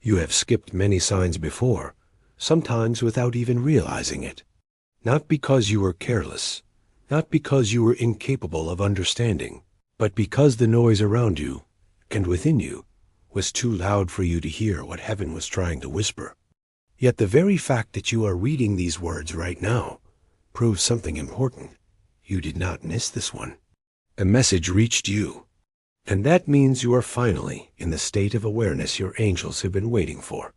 You have skipped many signs before, sometimes without even realizing it. Not because you were careless, not because you were incapable of understanding, but because the noise around you and within you was too loud for you to hear what heaven was trying to whisper. Yet the very fact that you are reading these words right now proves something important. You did not miss this one. A message reached you, and that means you are finally in the state of awareness your angels have been waiting for.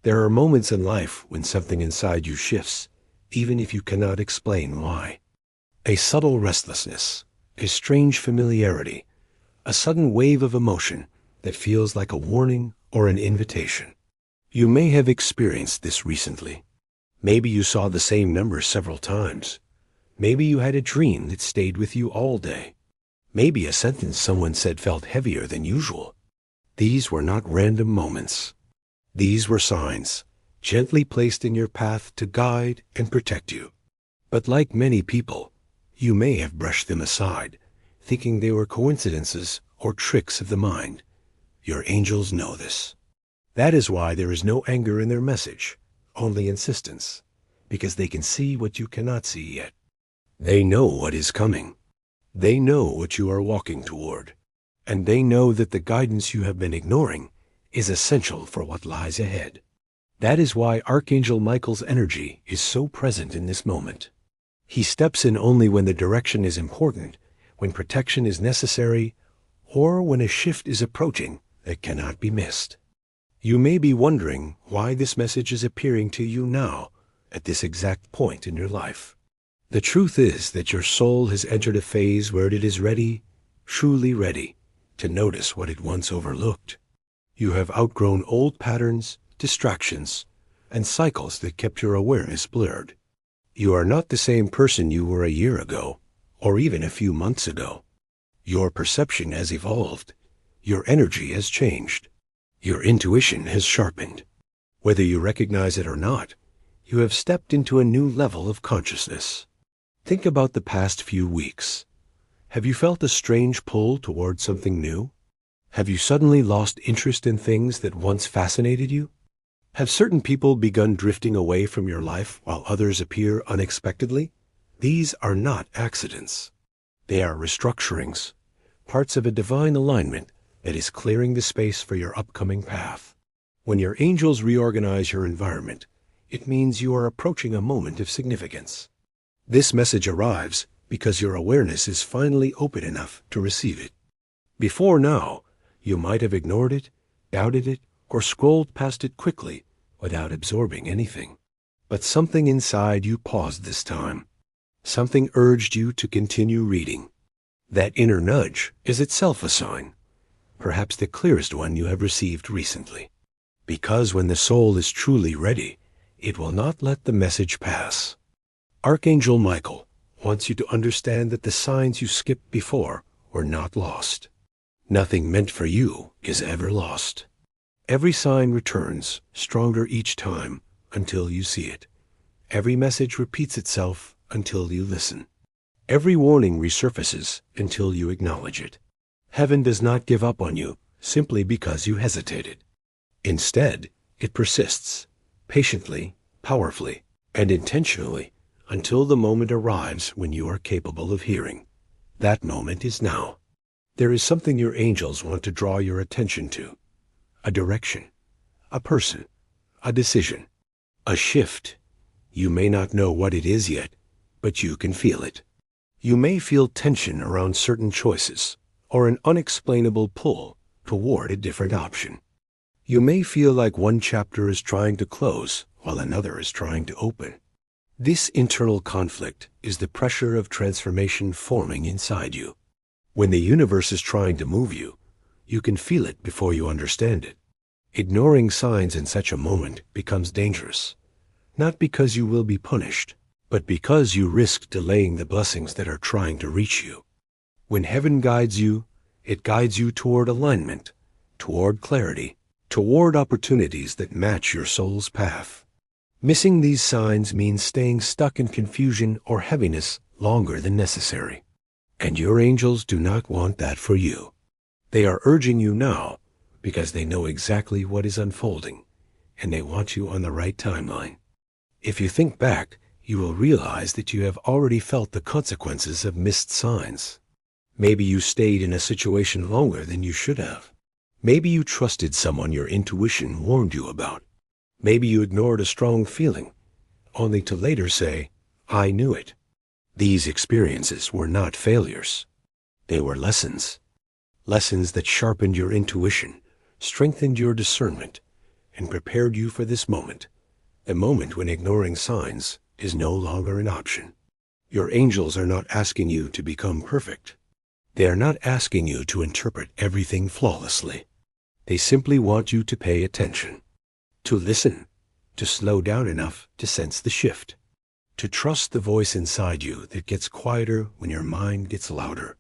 There are moments in life when something inside you shifts, even if you cannot explain why. A subtle restlessness, a strange familiarity, a sudden wave of emotion that feels like a warning or an invitation. You may have experienced this recently. Maybe you saw the same number several times. Maybe you had a dream that stayed with you all day. Maybe a sentence someone said felt heavier than usual. These were not random moments. These were signs, gently placed in your path to guide and protect you. But like many people, you may have brushed them aside, thinking they were coincidences or tricks of the mind. Your angels know this. That is why there is no anger in their message, only insistence, because they can see what you cannot see yet. They know what is coming. They know what you are walking toward, and they know that the guidance you have been ignoring is essential for what lies ahead. That is why Archangel Michael's energy is so present in this moment. He steps in only when the direction is important, when protection is necessary, or when a shift is approaching that cannot be missed. You may be wondering why this message is appearing to you now, at this exact point in your life. The truth is that your soul has entered a phase where it is ready, truly ready, to notice what it once overlooked. You have outgrown old patterns, distractions, and cycles that kept your awareness blurred. You are not the same person you were a year ago, or even a few months ago. Your perception has evolved. Your energy has changed. Your intuition has sharpened. Whether you recognize it or not, you have stepped into a new level of consciousness. Think about the past few weeks. Have you felt a strange pull toward something new? Have you suddenly lost interest in things that once fascinated you? Have certain people begun drifting away from your life while others appear unexpectedly? These are not accidents. They are restructurings, parts of a divine alignment that is clearing the space for your upcoming path. When your angels reorganize your environment, it means you are approaching a moment of significance. This message arrives because your awareness is finally open enough to receive it. Before now, you might have ignored it, doubted it, or scrolled past it quickly without absorbing anything. But something inside you paused this time. Something urged you to continue reading. That inner nudge is itself a sign, perhaps the clearest one you have received recently. Because when the soul is truly ready, it will not let the message pass. Archangel Michael wants you to understand that the signs you skipped before were not lost. Nothing meant for you is ever lost. Every sign returns, stronger each time, until you see it. Every message repeats itself until you listen. Every warning resurfaces until you acknowledge it. Heaven does not give up on you simply because you hesitated. Instead, it persists, patiently, powerfully, and intentionally, until the moment arrives when you are capable of hearing. That moment is now. There is something your angels want to draw your attention to. A direction, a person, a decision, a shift. You may not know what it is yet, but you can feel it. You may feel tension around certain choices, or an unexplainable pull toward a different option. You may feel like one chapter is trying to close while another is trying to open. This internal conflict is the pressure of transformation forming inside you. When the universe is trying to move you, you can feel it before you understand it. Ignoring signs in such a moment becomes dangerous, not because you will be punished, but because you risk delaying the blessings that are trying to reach you. When heaven guides you, it guides you toward alignment, toward clarity, toward opportunities that match your soul's path. Missing these signs means staying stuck in confusion or heaviness longer than necessary. And your angels do not want that for you. They are urging you now because they know exactly what is unfolding and they want you on the right timeline. If you think back, you will realize that you have already felt the consequences of missed signs. Maybe you stayed in a situation longer than you should have. Maybe you trusted someone your intuition warned you about. Maybe you ignored a strong feeling, only to later say, "I knew it." These experiences were not failures. They were lessons. Lessons that sharpened your intuition, strengthened your discernment, and prepared you for this moment, the moment when ignoring signs is no longer an option. Your angels are not asking you to become perfect. They are not asking you to interpret everything flawlessly. They simply want you to pay attention, to listen, to slow down enough to sense the shift, to trust the voice inside you that gets quieter when your mind gets louder,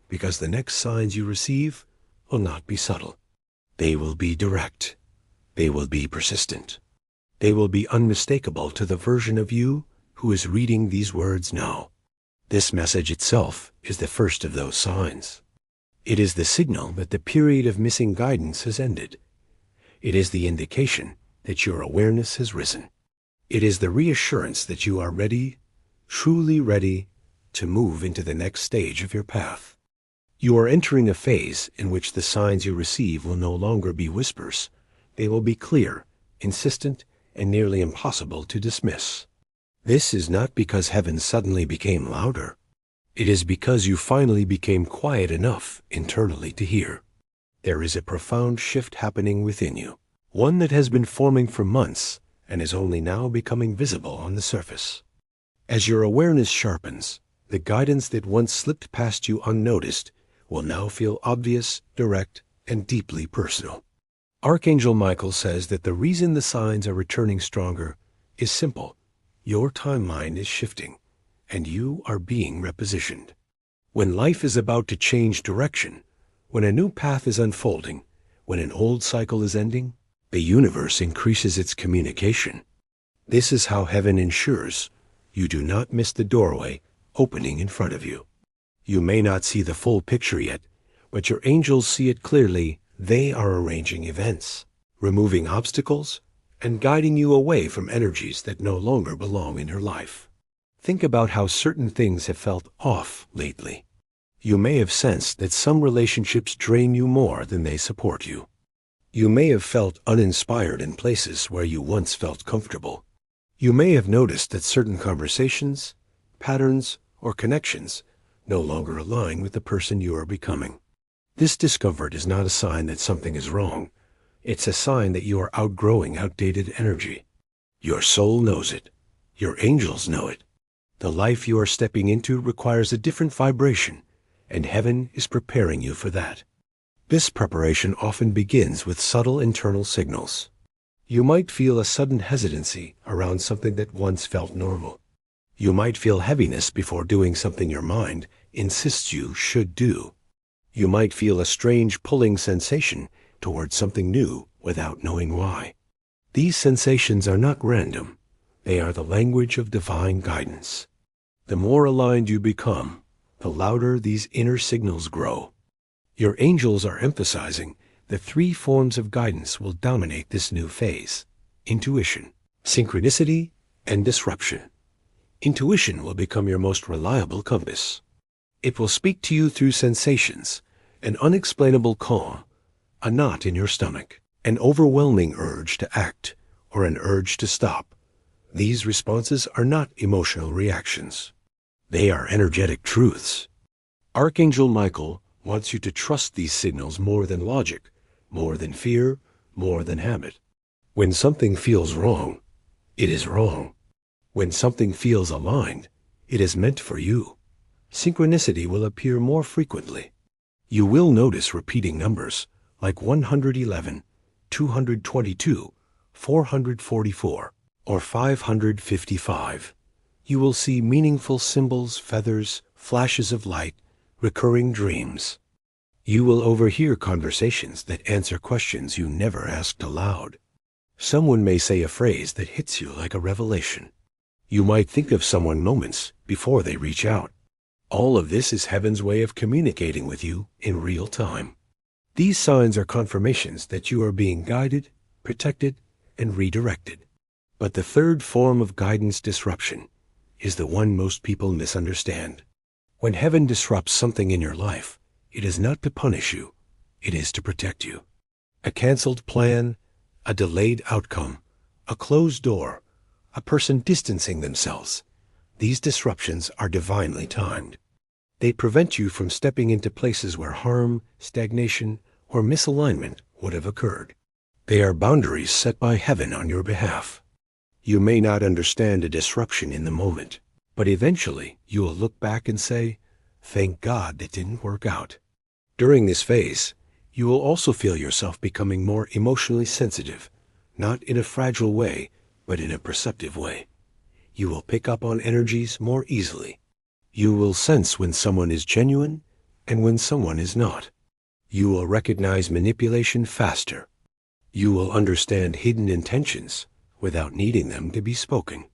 because the next signs you receive will not be subtle. They will be direct. They will be persistent. They will be unmistakable to the version of you who is reading these words now. This message itself is the first of those signs. It is the signal that the period of missing guidance has ended. It is the indication that your awareness has risen. It is the reassurance that you are ready, truly ready, to move into the next stage of your path. You are entering a phase in which the signs you receive will no longer be whispers. They will be clear, insistent, and nearly impossible to dismiss. This is not because heaven suddenly became louder. It is because you finally became quiet enough internally to hear. There is a profound shift happening within you, one that has been forming for months and is only now becoming visible on the surface. As your awareness sharpens, the guidance that once slipped past you unnoticed will now feel obvious, direct, and deeply personal. Archangel Michael says that the reason the signs are returning stronger is simple. Your timeline is shifting, and you are being repositioned. When life is about to change direction, when a new path is unfolding, when an old cycle is ending, the universe increases its communication. This is how heaven ensures you do not miss the doorway opening in front of you. You may not see the full picture yet, but your angels see it clearly. They are arranging events, removing obstacles, and guiding you away from energies that no longer belong in your life. Think about how certain things have felt off lately. You may have sensed that some relationships drain you more than they support you. You may have felt uninspired in places where you once felt comfortable. You may have noticed that certain conversations, patterns, or connections no longer align with the person you are becoming. This discomfort is not a sign that something is wrong. It's a sign that you are outgrowing outdated energy. Your soul knows it. Your angels know it. The life you are stepping into requires a different vibration, and heaven is preparing you for that. This preparation often begins with subtle internal signals. You might feel a sudden hesitancy around something that once felt normal. You might feel heaviness before doing something your mind insists you should do. You might feel a strange pulling sensation towards something new without knowing why. These sensations are not random. They are the language of divine guidance. The more aligned you become, the louder these inner signals grow. Your angels are emphasizing the three forms of guidance will dominate this new phase: intuition, synchronicity, and disruption. Intuition will become your most reliable compass. It will speak to you through sensations, an unexplainable calm, a knot in your stomach, an overwhelming urge to act, or an urge to stop. These responses are not emotional reactions. They are energetic truths. Archangel Michael wants you to trust these signals more than logic, more than fear, more than habit. When something feels wrong, it is wrong. When something feels aligned, it is meant for you. Synchronicity will appear more frequently. You will notice repeating numbers like 111, 222, 444, or 555. You will see meaningful symbols, feathers, flashes of light, recurring dreams. You will overhear conversations that answer questions you never asked aloud. Someone may say a phrase that hits you like a revelation. You might think of someone moments before they reach out. All of this is heaven's way of communicating with you in real time. These signs are confirmations that you are being guided, protected, and redirected. But the third form of guidance disruption is the one most people misunderstand. When heaven disrupts something in your life, it is not to punish you, it is to protect you. A canceled plan, a delayed outcome, a closed door, a person distancing themselves. These disruptions are divinely timed. They prevent you from stepping into places where harm, stagnation, or misalignment would have occurred. They are boundaries set by heaven on your behalf. You may not understand a disruption in the moment, but eventually you will look back and say, "Thank God that didn't work out." During this phase, you will also feel yourself becoming more emotionally sensitive, not in a fragile way, but in a perceptive way. You will pick up on energies more easily. You will sense when someone is genuine and when someone is not. You will recognize manipulation faster. You will understand hidden intentions without needing them to be spoken.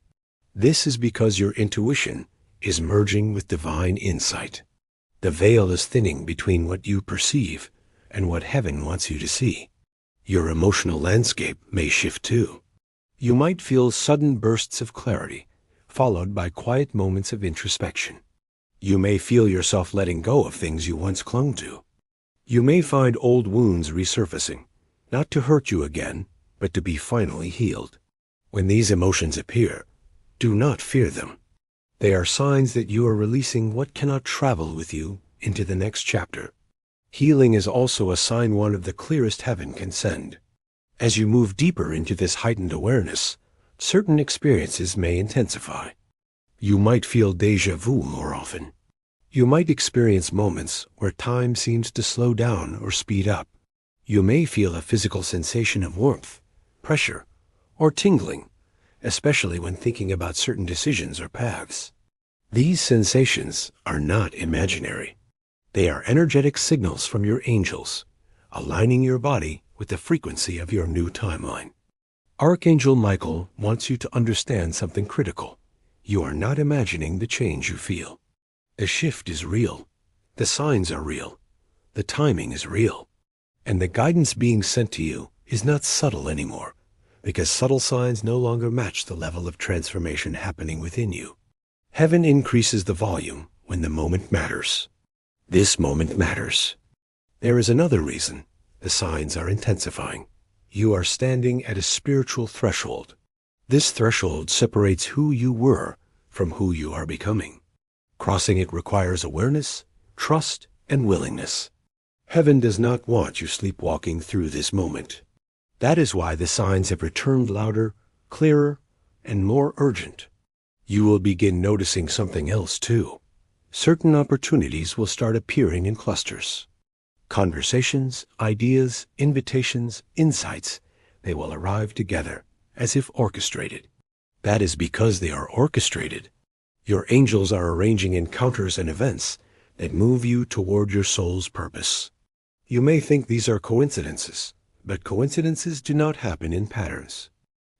This is because your intuition is merging with divine insight. The veil is thinning between what you perceive and what heaven wants you to see. Your emotional landscape may shift too. You might feel sudden bursts of clarity, followed by quiet moments of introspection. You may feel yourself letting go of things you once clung to. You may find old wounds resurfacing, not to hurt you again, but to be finally healed. When these emotions appear, do not fear them. They are signs that you are releasing what cannot travel with you into the next chapter. Healing is also a sign one of the clearest heaven can send. As you move deeper into this heightened awareness, certain experiences may intensify. You might feel déjà vu more often. You might experience moments where time seems to slow down or speed up. You may feel a physical sensation of warmth, pressure, or tingling, especially when thinking about certain decisions or paths. These sensations are not imaginary. They are energetic signals from your angels, aligning your body with the frequency of your new timeline. Archangel Michael wants you to understand something critical. You are not imagining the change you feel. The shift is real. The signs are real. The timing is real. And the guidance being sent to you is not subtle anymore, because subtle signs no longer match the level of transformation happening within you. Heaven increases the volume when the moment matters. This moment matters. There is another reason the signs are intensifying. You are standing at a spiritual threshold. This threshold separates who you were from who you are becoming. Crossing it requires awareness, trust, and willingness. Heaven does not want you sleepwalking through this moment. That is why the signs have returned louder, clearer, and more urgent. You will begin noticing something else too. Certain opportunities will start appearing in clusters. Conversations, ideas, invitations, insights, they will arrive together, as if orchestrated. That is because they are orchestrated. Your angels are arranging encounters and events that move you toward your soul's purpose. You may think these are coincidences, but coincidences do not happen in patterns.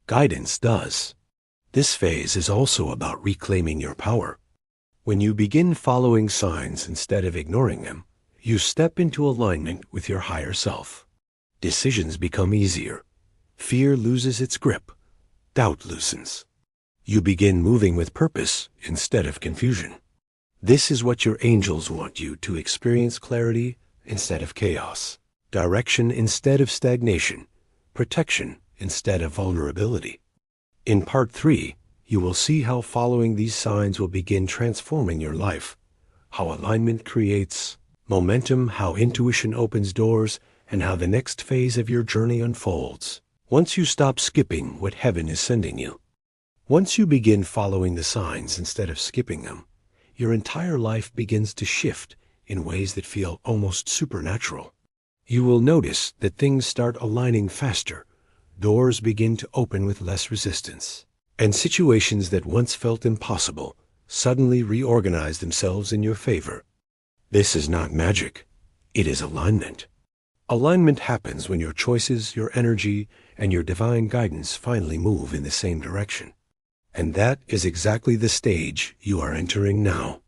Guidance does. This phase is also about reclaiming your power. When you begin following signs instead of ignoring them, you step into alignment with your higher self. Decisions become easier. Fear loses its grip. Doubt loosens. You begin moving with purpose instead of confusion. This is what your angels want you to experience: clarity instead of chaos, direction instead of stagnation, protection instead of vulnerability. In Part 3, you will see how following these signs will begin transforming your life, how alignment creates momentum, how intuition opens doors, and how the next phase of your journey unfolds. Once you stop skipping what heaven is sending you, once you begin following the signs instead of skipping them, your entire life begins to shift in ways that feel almost supernatural. You will notice that things start aligning faster, doors begin to open with less resistance, and situations that once felt impossible suddenly reorganize themselves in your favor. This is not magic. It is alignment. Alignment happens when your choices, your energy, and your divine guidance finally move in the same direction. And that is exactly the stage you are entering now.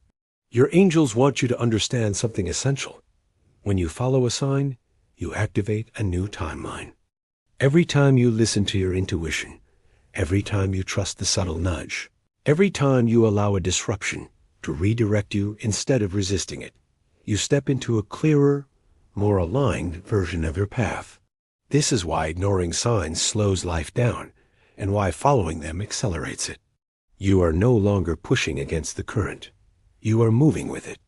Your angels want you to understand something essential. When you follow a sign, you activate a new timeline. Every time you listen to your intuition, every time you trust the subtle nudge, every time you allow a disruption to redirect you instead of resisting it, you step into a clearer, more aligned version of your path. This is why ignoring signs slows life down, and why following them accelerates it. You are no longer pushing against the current. You are moving with it.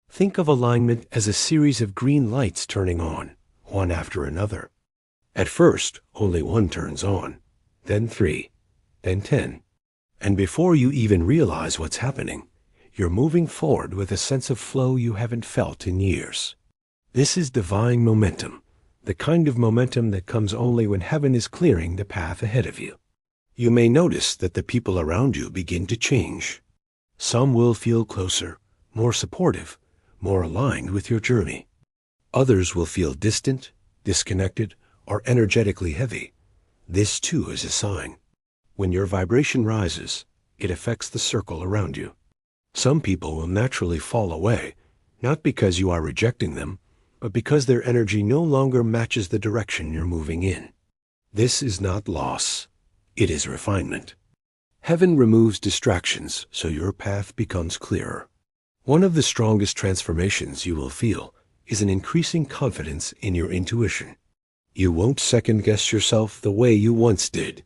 Think of alignment as a series of green lights turning on, one after another. At first, only one turns on, then 3, then 10. And before you even realize what's happening, you're moving forward with a sense of flow you haven't felt in years. This is divine momentum, the kind of momentum that comes only when heaven is clearing the path ahead of you. You may notice that the people around you begin to change. Some will feel closer, more supportive, more aligned with your journey. Others will feel distant, disconnected, or energetically heavy. This too is a sign. When your vibration rises, it affects the circle around you. Some people will naturally fall away, not because you are rejecting them, but because their energy no longer matches the direction you're moving in. This is not loss. It is refinement. Heaven removes distractions so your path becomes clearer. One of the strongest transformations you will feel is an increasing confidence in your intuition. You won't second-guess yourself the way you once did.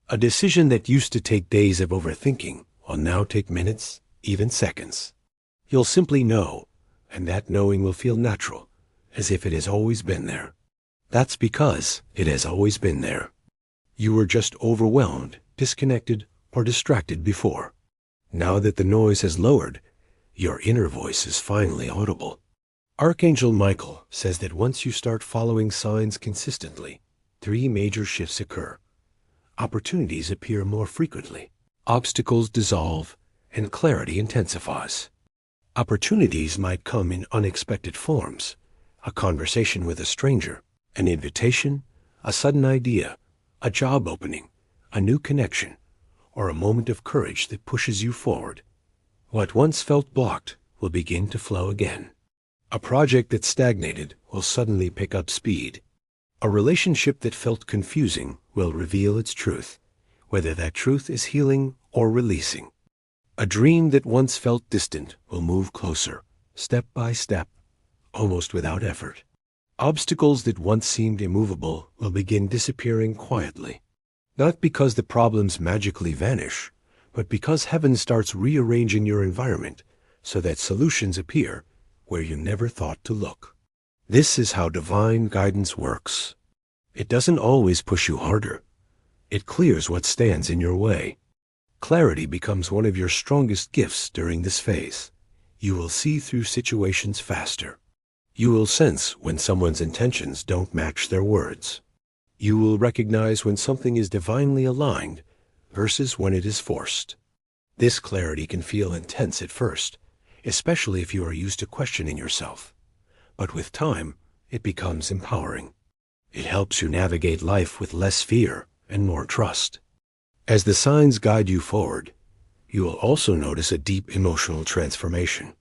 A decision that used to take days of overthinking will now take minutes, even seconds. You'll simply know, and that knowing will feel natural, as if it has always been there. That's because it has always been there. You were just overwhelmed, disconnected, or distracted before. Now that the noise has lowered, your inner voice is finally audible. Archangel Michael says that once you start following signs consistently, 3 major shifts occur. Opportunities appear more frequently, obstacles dissolve, and clarity intensifies. Opportunities might come in unexpected forms: a conversation with a stranger, an invitation, a sudden idea, a job opening, a new connection, or a moment of courage that pushes you forward. What once felt blocked will begin to flow again. A project that stagnated will suddenly pick up speed. A relationship that felt confusing will reveal its truth, whether that truth is healing or releasing. A dream that once felt distant will move closer, step by step, almost without effort. Obstacles that once seemed immovable will begin disappearing quietly, not because the problems magically vanish, but because heaven starts rearranging your environment so that solutions appear where you never thought to look. This is how divine guidance works. It doesn't always push you harder. It clears what stands in your way. Clarity becomes one of your strongest gifts during this phase. You will see through situations faster. You will sense when someone's intentions don't match their words. You will recognize when something is divinely aligned versus when it is forced. This clarity can feel intense at first, especially if you are used to questioning yourself. But with time, it becomes empowering. It helps you navigate life with less fear and more trust. As the signs guide you forward, you will also notice a deep emotional transformation.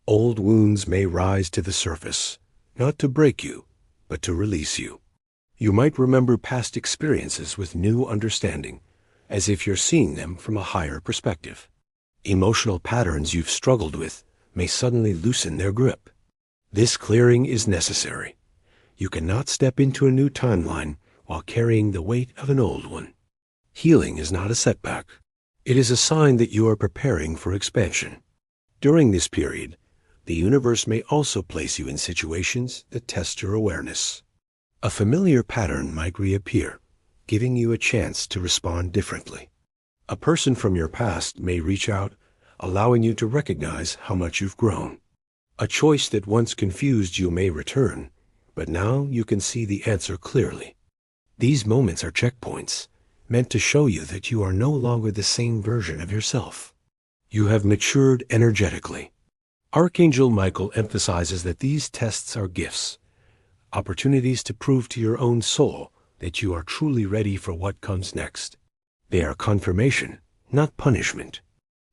Old wounds may rise to the surface, not to break you, but to release you. You might remember past experiences with new understanding, as if you're seeing them from a higher perspective. Emotional patterns you've struggled with may suddenly loosen their grip. This clearing is necessary. You cannot step into a new timeline while carrying the weight of an old one. Healing is not a setback. It is a sign that you are preparing for expansion. During this period, the universe may also place you in situations that test your awareness. A familiar pattern might reappear, giving you a chance to respond differently. A person from your past may reach out, allowing you to recognize how much you've grown. A choice that once confused you may return, but now you can see the answer clearly. These moments are checkpoints, meant to show you that you are no longer the same version of yourself. You have matured energetically. Archangel Michael emphasizes that these tests are gifts, opportunities to prove to your own soul that you are truly ready for what comes next. They are confirmation, not punishment.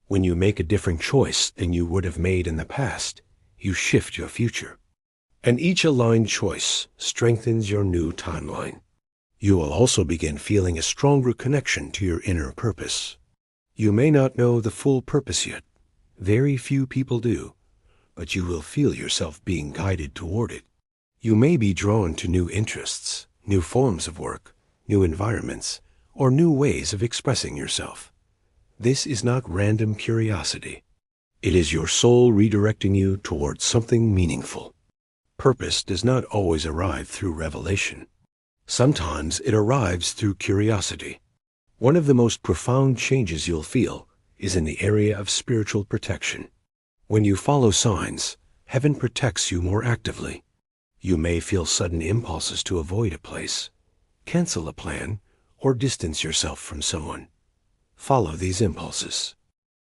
When you make a different choice than you would have made in the past, you shift your future. And each aligned choice strengthens your new timeline. You will also begin feeling a stronger connection to your inner purpose. You may not know the full purpose yet. Very few people do, but you will feel yourself being guided toward it. You may be drawn to new interests, new forms of work, new environments, or new ways of expressing yourself. This is not random curiosity. It is your soul redirecting you towards something meaningful. Purpose does not always arrive through revelation. Sometimes it arrives through curiosity. One of the most profound changes you'll feel is in the area of spiritual protection. When you follow signs, heaven protects you more actively. You may feel sudden impulses to avoid a place, cancel a plan, or distance yourself from someone. Follow these impulses.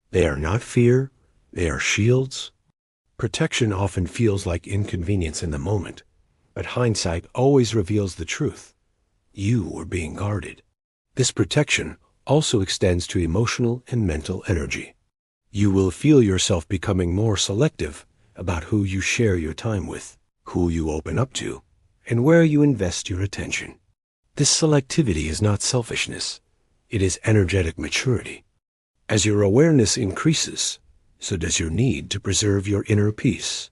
They are not fear, they are shields. Protection often feels like inconvenience in the moment, but hindsight always reveals the truth. You were being guarded. This protection also extends to emotional and mental energy. You will feel yourself becoming more selective about who you share your time with, who you open up to, and where you invest your attention. This selectivity is not selfishness. It is energetic maturity. As your awareness increases, so does your need to preserve your inner peace.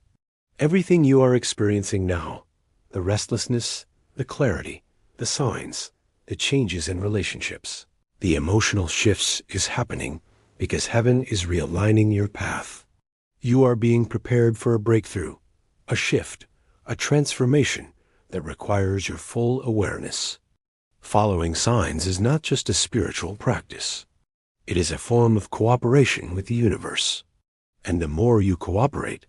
Everything you are experiencing now, the restlessness, the clarity, the signs, the changes in relationships, the emotional shifts is happening because heaven is realigning your path. You are being prepared for a breakthrough, a shift, a transformation that requires your full awareness. Following signs is not just a spiritual practice. It is a form of cooperation with the universe. And the more you cooperate,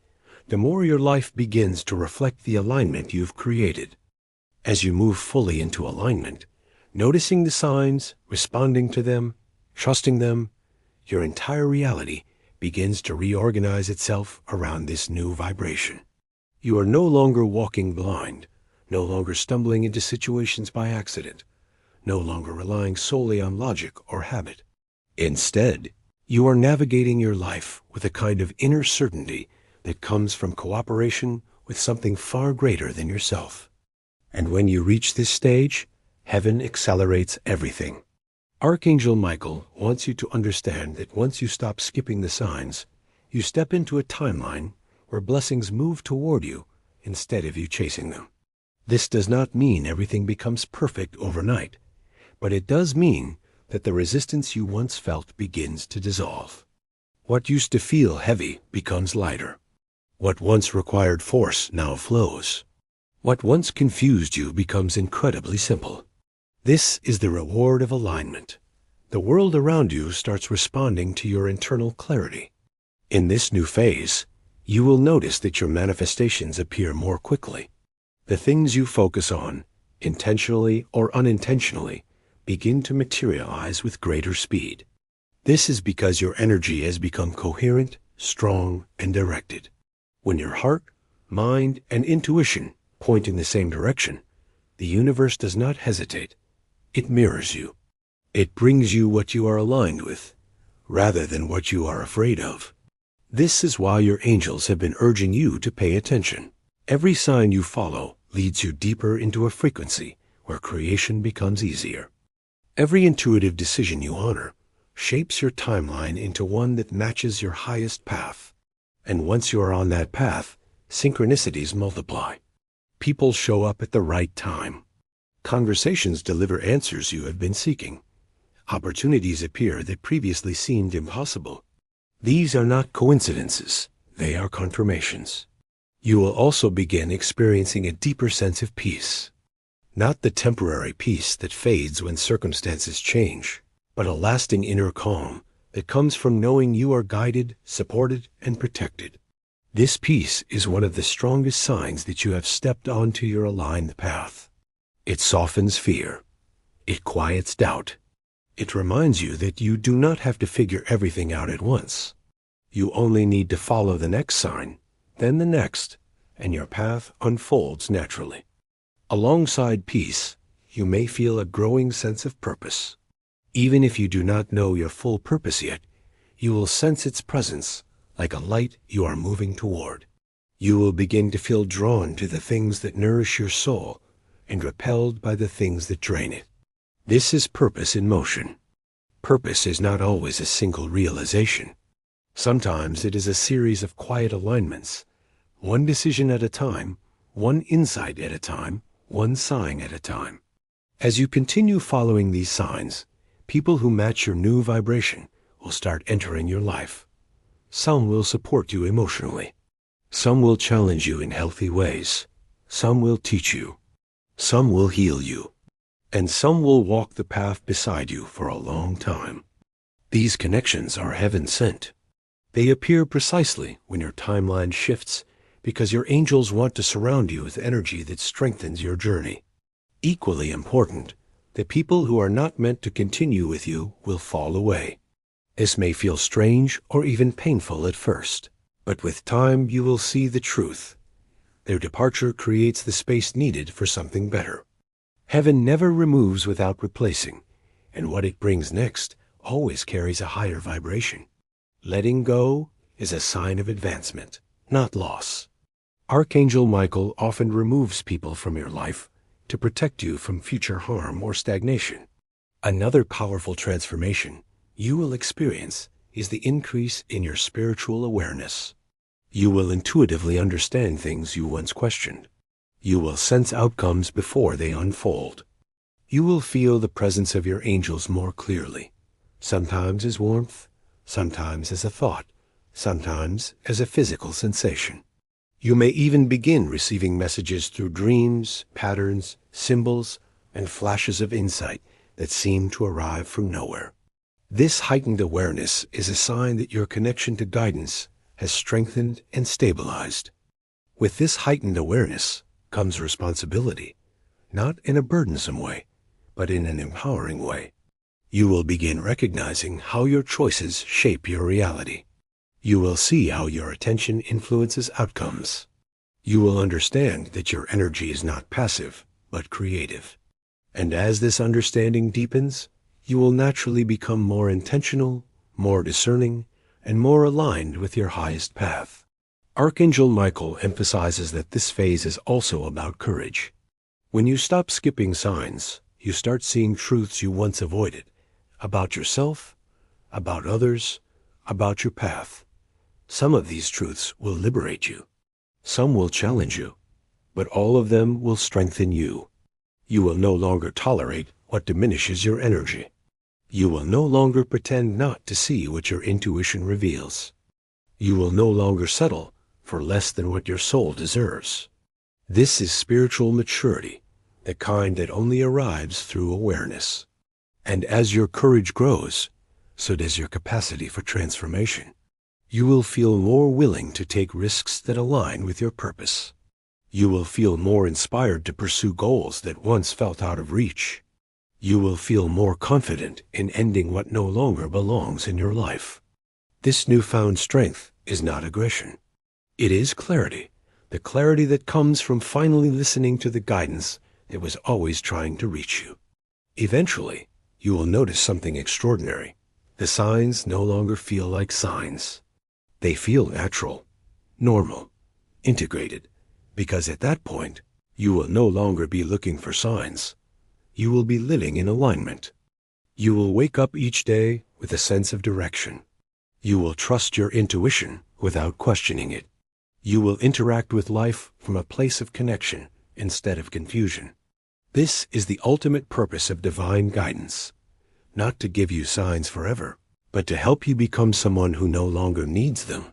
the more your life begins to reflect the alignment you've created. As you move fully into alignment, noticing the signs, responding to them, trusting them, your entire reality begins to reorganize itself around this new vibration. You are no longer walking blind, no longer stumbling into situations by accident, no longer relying solely on logic or habit. Instead, you are navigating your life with a kind of inner certainty that comes from cooperation with something far greater than yourself. And when you reach this stage, heaven accelerates everything. Archangel Michael wants you to understand that once you stop skipping the signs, you step into a timeline where blessings move toward you instead of you chasing them. This does not mean everything becomes perfect overnight, but it does mean that the resistance you once felt begins to dissolve. What used to feel heavy becomes lighter. What once required force now flows. What once confused you becomes incredibly simple. This is the reward of alignment. The world around you starts responding to your internal clarity. In this new phase, you will notice that your manifestations appear more quickly. The things you focus on, intentionally or unintentionally, begin to materialize with greater speed. This is because your energy has become coherent, strong, and directed. When your heart, mind, and intuition point in the same direction, the universe does not hesitate. It mirrors you. It brings you what you are aligned with, rather than what you are afraid of. This is why your angels have been urging you to pay attention. Every sign you follow leads you deeper into a frequency where creation becomes easier. Every intuitive decision you honor shapes your timeline into one that matches your highest path. And once you are on that path, synchronicities multiply. People show up at the right time. Conversations deliver answers you have been seeking. Opportunities appear that previously seemed impossible. These are not coincidences, they are confirmations. You will also begin experiencing a deeper sense of peace. Not the temporary peace that fades when circumstances change, but a lasting inner calm that comes from knowing you are guided, supported, and protected. This peace is one of the strongest signs that you have stepped onto your aligned path. It softens fear. It quiets doubt. It reminds you that you do not have to figure everything out at once. You only need to follow the next sign, then the next, and your path unfolds naturally. Alongside peace, you may feel a growing sense of purpose. Even if you do not know your full purpose yet, you will sense its presence like a light you are moving toward. You will begin to feel drawn to the things that nourish your soul and repelled by the things that drain it. This is purpose in motion. Purpose is not always a single realization. Sometimes it is a series of quiet alignments, one decision at a time, one insight at a time, one sign at a time. As you continue following these signs, people who match your new vibration will start entering your life. Some will support you emotionally. Some will challenge you in healthy ways. Some will teach you. Some will heal you. And some will walk the path beside you for a long time. These connections are heaven sent. They appear precisely when your timeline shifts because your angels want to surround you with energy that strengthens your journey. Equally important, the people who are not meant to continue with you will fall away. This may feel strange or even painful at first, but with time you will see the truth. Their departure creates the space needed for something better. Heaven never removes without replacing, and what it brings next always carries a higher vibration. Letting go is a sign of advancement, not loss. Archangel Michael often removes people from your life to protect you from future harm or stagnation. Another powerful transformation you will experience is the increase in your spiritual awareness. You will intuitively understand things you once questioned. You will sense outcomes before they unfold. You will feel the presence of your angels more clearly, sometimes as warmth, sometimes as a thought, sometimes as a physical sensation. You may even begin receiving messages through dreams, patterns, symbols, and flashes of insight that seem to arrive from nowhere. This heightened awareness is a sign that your connection to guidance has strengthened and stabilized. With this heightened awareness comes responsibility, not in a burdensome way, but in an empowering way. You will begin recognizing how your choices shape your reality. You will see how your attention influences outcomes. You will understand that your energy is not passive, but creative. And as this understanding deepens, you will naturally become more intentional, more discerning, and more aligned with your highest path. Archangel Michael emphasizes that this phase is also about courage. When you stop skipping signs, you start seeing truths you once avoided, about yourself, about others, about your path. Some of these truths will liberate you. Some will challenge you, but all of them will strengthen you. You will no longer tolerate what diminishes your energy. You will no longer pretend not to see what your intuition reveals. You will no longer settle for less than what your soul deserves. This is spiritual maturity, the kind that only arrives through awareness. And as your courage grows, so does your capacity for transformation. You will feel more willing to take risks that align with your purpose. You will feel more inspired to pursue goals that once felt out of reach. You will feel more confident in ending what no longer belongs in your life. This newfound strength is not aggression. It is clarity, the clarity that comes from finally listening to the guidance that was always trying to reach you. Eventually, you will notice something extraordinary. The signs no longer feel like signs. They feel natural, normal, integrated, because at that point, you will no longer be looking for signs. You will be living in alignment. You will wake up each day with a sense of direction. You will trust your intuition without questioning it. You will interact with life from a place of connection instead of confusion. This is the ultimate purpose of divine guidance, not to give you signs forever, but to help you become someone who no longer needs them.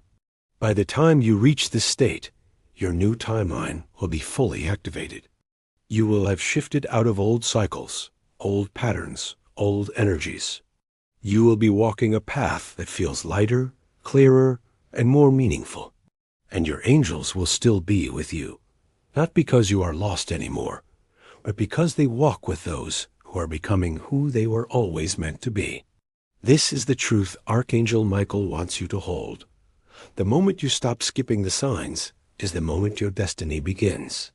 By the time you reach this state, your new timeline will be fully activated. You will have shifted out of old cycles, old patterns, old energies. You will be walking a path that feels lighter, clearer, and more meaningful. And your angels will still be with you, not because you are lost anymore, but because they walk with those who are becoming who they were always meant to be. This is the truth Archangel Michael wants you to hold. The moment you stop skipping the signs is the moment your destiny begins.